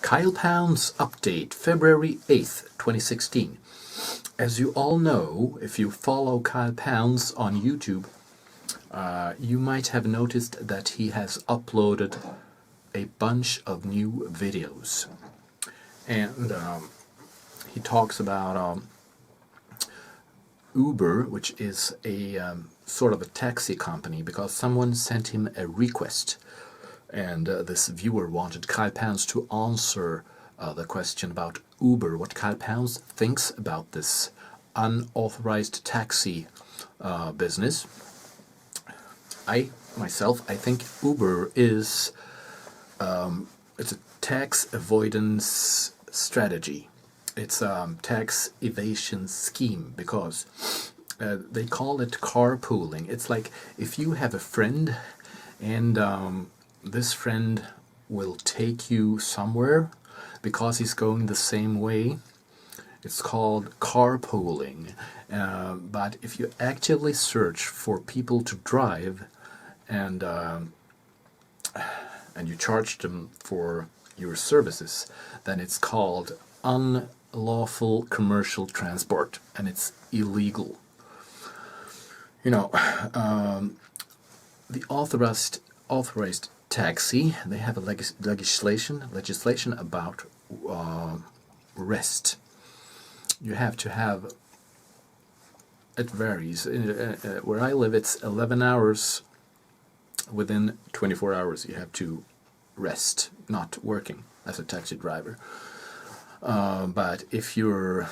Kyle Pounds update, February 8th, 2016. As you all know, if you follow Kyle Pounds on YouTube, you might have noticed that he has uploaded a bunch of new videos. And he talks about Uber, which is a sort of a taxi company, because someone sent him a request. And this viewer wanted Kyle Pounds to answer the question about Uber, what Kyle Pounds thinks about this unauthorized taxi business. I think Uber is it's a tax avoidance strategy. It's a tax evasion scheme because they call it carpooling. It's like if you have a friend and this friend will take you somewhere because he's going the same way. It's called carpooling. But if you actively search for people to drive and you charge them for your services, then it's called unlawful commercial transport, and it's illegal. You know, the authorized taxi, they have a legislation about rest. You have to have, it varies. Where I live, it's 11 hours. Within 24 hours, you have to rest, not working as a taxi driver. But if you're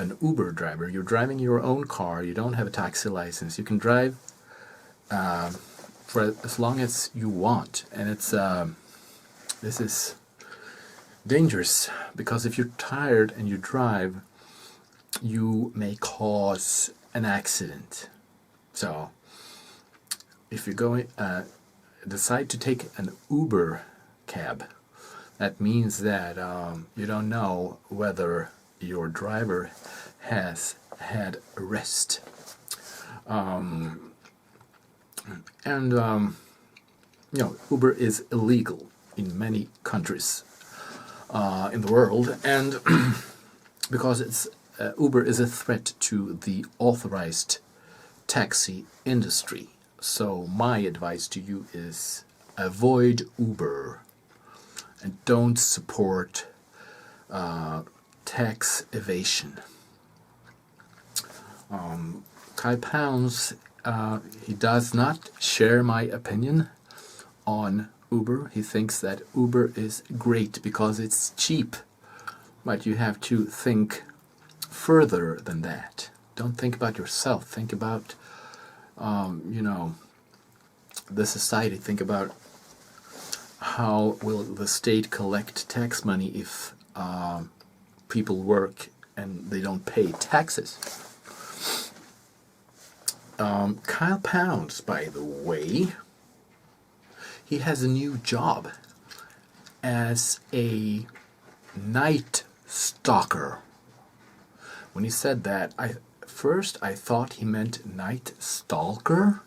an Uber driver, you're driving your own car, you don't have a taxi license, you can drive for as long as you want. And it's this is dangerous, because if you're tired and you drive, you may cause an accident. So if you're going decide to take an Uber cab, that means that you don't know whether your driver has had rest. Uber is illegal in many countries in the world, and because it's Uber is a threat to the authorized taxi industry. So my advice to you is avoid Uber and don't support tax evasion. Kyle Pounds, he does not share my opinion on Uber. He thinks that Uber is great because it's cheap, but you have to think further than that. Don't think about yourself. Think about the society. Think about how will the state collect tax money if people work and they don't pay taxes. Kyle Pounds, by the way, he has a new job as a night stalker. When he said that, first I thought he meant night stalker.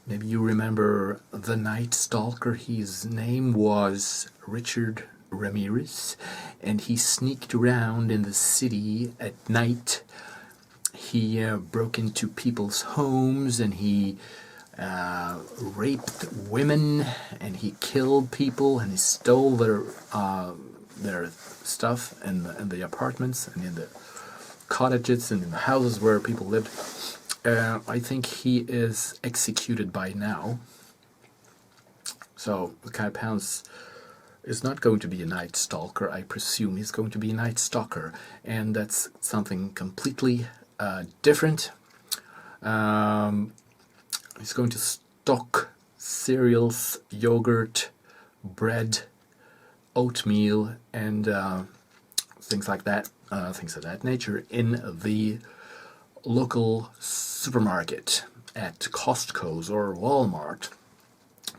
Maybe you remember the Night Stalker. His name was Richard Ramirez, and he sneaked around in the city at night. He broke into people's homes, and he raped women, and he killed people, and he stole their stuff in the apartments and in the cottages and in the houses where people lived. I think he is executed by now. So Kyle Pounds is not going to be a night stalker. I presume he's going to be a night stalker, and that's something completely different. He's going to stalk cereals, yogurt, bread, oatmeal, and things like that, things of that nature, in the local supermarket at Costco's or Walmart,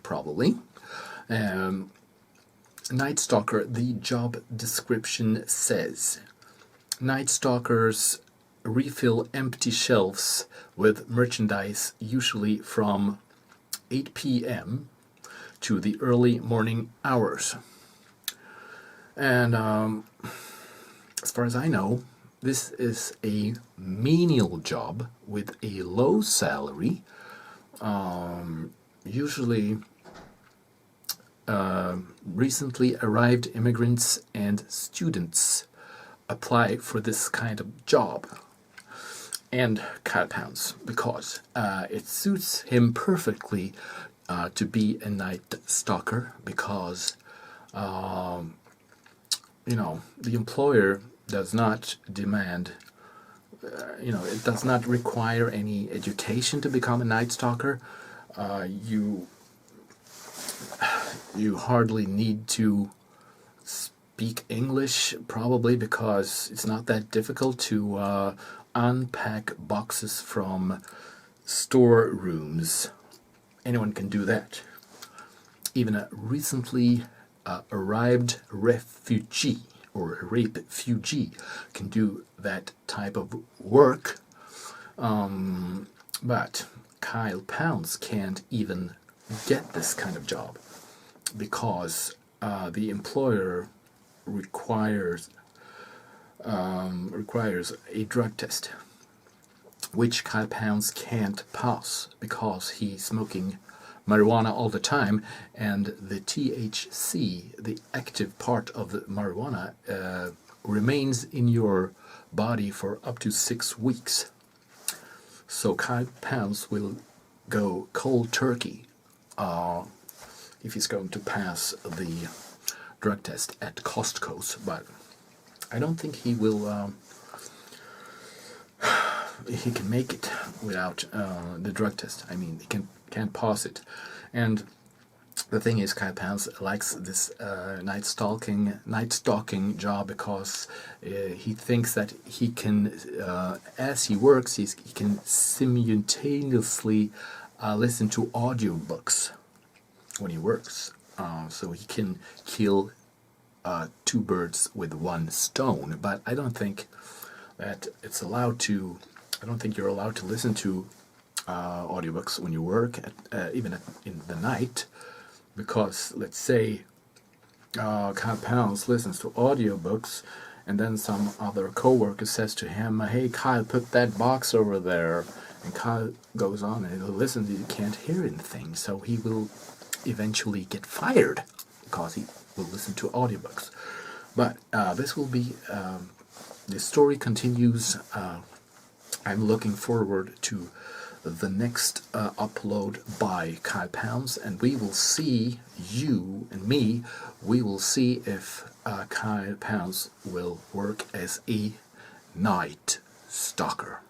probably. Night Stalker, the job description says, Night Stalkers refill empty shelves with merchandise, usually from 8 p.m. to the early morning hours. And as far as I know, this is a menial job with a low salary. Usually, recently arrived immigrants and students apply for this kind of job. And Kyle Pounds, because it suits him perfectly to be a night stalker, because the employer does not demand, it does not require any education to become a night stalker. You hardly need to speak English, probably, because it's not that difficult to unpack boxes from storerooms. Anyone can do that. Even a recently arrived refugee or rape-fugee can do that type of work. But Kyle Pounds can't even get this kind of job because the employer requires a drug test, which Kyle Pounds can't pass because he's smoking marijuana all the time, and the THC, the active part of the marijuana, remains in your body for up to 6 weeks. So Kyle Pounds will go cold turkey if he's going to pass the drug test at Costco's, but I don't think he will. He can make it without the drug test. I mean, he can't pass it. And the thing is, Kyle Pounds likes this night stalking job because he thinks that he can, as he works, he can simultaneously listen to audiobooks when he works. So he can kill 2 birds with 1 stone. But I don't think that it's allowed to. I don't think you're allowed to listen to audiobooks when you work, even in the night, because let's say Kyle Pounds listens to audiobooks, and then some other coworker says to him, "Hey, Kyle, put that box over there," and Kyle goes on and he'll listen. You can't hear anything, so he will eventually get fired because he will listen to audiobooks. But this will be. The story continues. I'm looking forward to the next upload by Kyle Pounds, and we will see, you and me, we will see if Kyle Pounds will work as a night stalker.